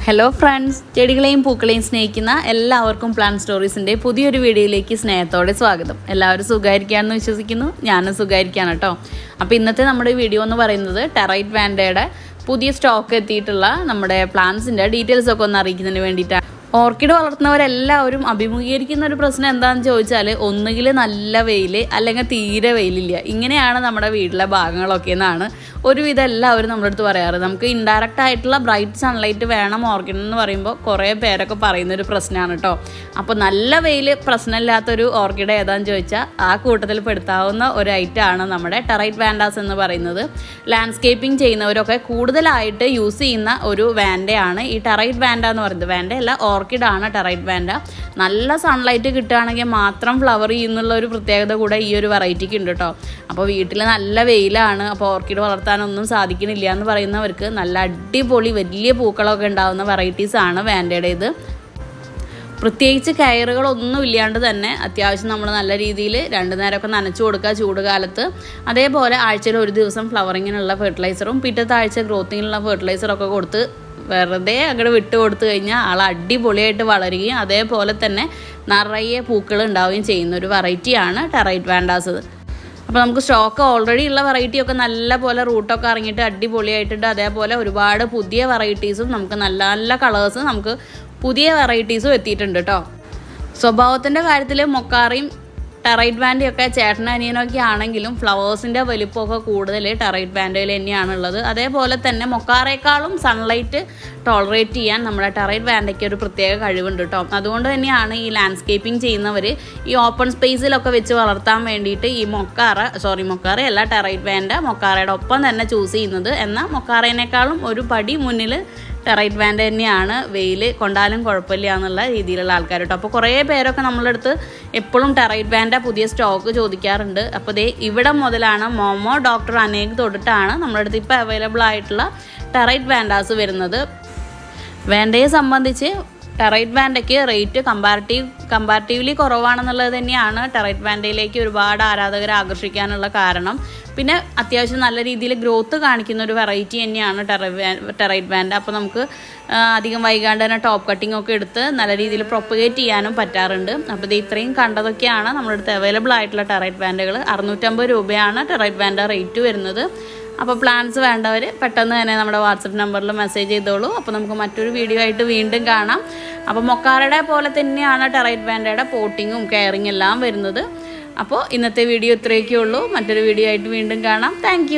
Hello friends, ചെടികളെയും പൂക്കളെയും സ്നേഹിക്കുന്ന എല്ലാവർക്കും plant സ്റ്റോറീസിൻ്റെ പുതിയൊരു വീഡിയോയിലേക്ക് സ്നേഹത്തോടെ സ്വാഗതം. എല്ലാവരും സുഖമായിരിക്കുകയാണെന്ന് വിശ്വസിക്കുന്നു. ഞാനും സുഖമായിരിക്കുകയാണ് കേട്ടോ. അപ്പോൾ ഇന്നത്തെ നമ്മുടെ വീഡിയോ എന്ന് പറയുന്നത് ടെറൈറ്റ് വാൻഡയുടെ പുതിയ സ്റ്റോക്ക് എത്തിയിട്ടുള്ള നമ്മുടെ പ്ലാന്റ്സിൻ്റെ ഡീറ്റെയിൽസൊക്കെ ഒന്ന് അറിയിക്കുന്നതിന് വേണ്ടിയിട്ടാണ്. ഓർക്കിഡ് വളർത്തുന്നവരെല്ലാവരും അഭിമുഖീകരിക്കുന്ന ഒരു പ്രശ്നം എന്താണെന്ന് ചോദിച്ചാൽ, ഒന്നുകിൽ നല്ല വെയിൽ അല്ലെങ്കിൽ തീരെ വെയിലില്ല. ഇങ്ങനെയാണ് നമ്മുടെ വീട്ടിലെ ഭാഗങ്ങളൊക്കെ എന്നാണ് ഒരുവിധം എല്ലാവരും നമ്മുടെ അടുത്ത് പറയാറ്. നമുക്ക് ഇൻഡയറക്റ്റ് ആയിട്ടുള്ള ബ്രൈറ്റ് സൺലൈറ്റ് വേണം ഓർക്കിഡ് എന്ന് പറയുമ്പോൾ കുറേ പേരൊക്കെ പറയുന്നൊരു പ്രശ്നമാണ് കേട്ടോ. അപ്പോൾ നല്ല വെയിൽ പ്രശ്നമില്ലാത്തൊരു ഓർക്കിഡ് ഏതാണെന്ന് ചോദിച്ചാൽ ആ കൂട്ടത്തിൽ പെടുത്താവുന്ന ഒരു ഐറ്റമാണ് നമ്മുടെ ടെറൈറ്റ് വാൻഡാസ് എന്ന് പറയുന്നത്. ലാൻഡ്സ്കേപ്പിംഗ് ചെയ്യുന്നവരൊക്കെ കൂടുതലായിട്ട് യൂസ് ചെയ്യുന്ന ഒരു വാൻഡയാണ് ഈ ടെറൈറ്റ് വാൻഡ എന്ന് പറയുന്നത്. വാൻഡയല്ല, ഓർക്കിഡാണ് ടെറൈറ്റ് വാൻഡ. നല്ല സൺലൈറ്റ് കിട്ടുകയാണെങ്കിൽ മാത്രം ഫ്ലവർ ചെയ്യുന്നുള്ള ഒരു പ്രത്യേകത കൂടെ ഈ ഒരു വെറൈറ്റിക്ക് ഉണ്ട് കേട്ടോ. അപ്പോൾ വീട്ടിൽ നല്ല വെയിലാണ്, അപ്പോൾ ഓർക്കിഡ് വളർത്താനൊന്നും സാധിക്കണില്ല എന്ന് പറയുന്നവർക്ക് നല്ല അടിപൊളി വലിയ പൂക്കളൊക്കെ ഉണ്ടാകുന്ന വെറൈറ്റീസാണ് വാൻഡയുടേത്. പ്രത്യേകിച്ച് കയറുകളൊന്നും ഇല്ലാണ്ട് തന്നെ അത്യാവശ്യം നമ്മൾ നല്ല രീതിയിൽ രണ്ടു നേരമൊക്കെ നനച്ചു കൊടുക്കുക ചൂട് കാലത്ത്. അതേപോലെ ആഴ്ചയിൽ ഒരു ദിവസം ഫ്ലവറിങ്ങിനുള്ള ഫെർട്ടിലൈസറും പിറ്റത്തെ ആഴ്ച ഗ്രോത്തിങ്ങിനുള്ള ഫെർട്ടിലൈസറൊക്കെ കൊടുത്ത് വെറുതെ അങ്ങോട്ട് വിട്ട് കൊടുത്തു കഴിഞ്ഞാൽ ആൾ അടിപൊളിയായിട്ട് വളരുകയും അതേപോലെ തന്നെ നിറയെ പൂക്കൾ ഉണ്ടാവുകയും ചെയ്യുന്ന ഒരു വെറൈറ്റിയാണ് ടെറൈറ്റ് വാൻഡാസ്. അപ്പോൾ നമുക്ക് സ്റ്റോക്ക് ഓൾറെഡി ഉള്ള വെറൈറ്റിയൊക്കെ നല്ല പോലെ റൂട്ടൊക്കെ ഇറങ്ങിയിട്ട് അടിപൊളിയായിട്ടുണ്ട്. അതേപോലെ ഒരുപാട് പുതിയ വെറൈറ്റീസും നമുക്ക് നല്ല നല്ല കളേഴ്സ് നമുക്ക് പുതിയ വെറൈറ്റീസും എത്തിയിട്ടുണ്ട് കേട്ടോ. സ്വഭാവത്തിൻ്റെ കാര്യത്തിൽ മൊക്കാറയും ടെറൈറ്റ് വാൻഡയൊക്കെ ചേട്ടനും അനിയനൊക്കെ ആണെങ്കിലും ഫ്ലവേഴ്സിൻ്റെ വലിപ്പമൊക്കെ കൂടുതൽ ടെറൈറ്റ് വാൻഡയിൽ തന്നെയാണുള്ളത്. അതേപോലെ തന്നെ മൊക്കാറേക്കാളും സൺലൈറ്റ് ടോളറേറ്റ് ചെയ്യാൻ നമ്മുടെ ടെറൈറ്റ് വാൻഡയ്ക്ക് ഒരു പ്രത്യേക കഴിവുണ്ട് കേട്ടോ. അതുകൊണ്ട് തന്നെയാണ് ഈ ലാൻഡ്സ്കേപ്പിംഗ് ചെയ്യുന്നവർ ഈ ഓപ്പൺ സ്പേസിലൊക്കെ വെച്ച് വളർത്താൻ വേണ്ടിയിട്ട് ഈ മൊക്കാറയല്ല ടെറൈറ്റ് വാൻഡ മൊക്കാറയുടെ ഒപ്പം തന്നെ ചൂസ് ചെയ്യുന്നത്. എന്നാൽ മൊക്കാറേനേക്കാളും ഒരു പടി മുന്നിൽ ടെറൈറ്റ് വാൻഡ തന്നെയാണ് വെയിൽ കൊണ്ടാലും കുഴപ്പമില്ല എന്നുള്ള രീതിയിലുള്ള ആൾക്കാർ കേട്ടോ. അപ്പോൾ കുറേ പേരൊക്കെ നമ്മളുടെ അടുത്ത് എപ്പോഴും ടെറൈറ്റ് വാൻഡ പുതിയ സ്റ്റോക്ക് ചോദിക്കാറുണ്ട്. അപ്പോൾ ദേ ഇവിടെ മുതലാണ് മോമോ ഡോക്ടർ അനേക് തൊട്ടിട്ടാണ് നമ്മുടെ അടുത്ത് ഇപ്പോൾ അവൈലബിൾ ആയിട്ടുള്ള ടെറൈറ്റ് വാൻഡാസ് വരുന്നത്. വാൻഡയെ സംബന്ധിച്ച് ടെറൈറ്റ് വാൻഡയ്ക്ക് റേറ്റ് കമ്പാരിറ്റീവ്ലി കുറവാണെന്നുള്ളത് തന്നെയാണ് ടെറൈറ്റ് വാൻഡയിലേക്ക് ഒരുപാട് ആരാധകരെ ആകർഷിക്കാനുള്ള കാരണം. പിന്നെ അത്യാവശ്യം നല്ല രീതിയിൽ ഗ്രോത്ത് കാണിക്കുന്ന ഒരു വെറൈറ്റി തന്നെയാണ് ടെറൈറ്റ് വാൻഡ. അപ്പോൾ നമുക്ക് അധികം വൈകാണ്ട് തന്നെ ടോപ്പ് കട്ടിംഗ് ഒക്കെ എടുത്ത് നല്ല രീതിയിൽ പ്രൊപ്പഗേറ്റ് ചെയ്യാനും പറ്റാറുണ്ട്. അപ്പോൾ ഇത് ഇത്രയും കണ്ടതൊക്കെയാണ് നമ്മുടെ അടുത്ത് അവൈലബിൾ ആയിട്ടുള്ള ടെറൈറ്റ് വാൻഡകൾ. 650 രൂപയാണ് ടെറൈറ്റ് വാൻഡ റേറ്റ് വരുന്നത്. അപ്പോൾ പ്ലാൻസ് വേണ്ടവർ പെട്ടെന്ന് തന്നെ നമ്മുടെ വാട്സപ്പ് നമ്പറിൽ മെസ്സേജ് ചെയ്തോളൂ. അപ്പോൾ നമുക്ക് മറ്റൊരു വീഡിയോ ആയിട്ട് വീണ്ടും കാണാം. അപ്പോൾ മൊക്കാറയുടെ പോലെ തന്നെയാണ് ടെറൈറ്റ് വാൻഡയുടെ പോട്ടിങ്ങും കെയറിങ് എല്ലാം വരുന്നത്. അപ്പോൾ ഇന്നത്തെ വീഡിയോ ഇത്രയൊക്കെ ഉള്ളൂ. മറ്റൊരു വീഡിയോ ആയിട്ട് വീണ്ടും കാണാം. താങ്ക്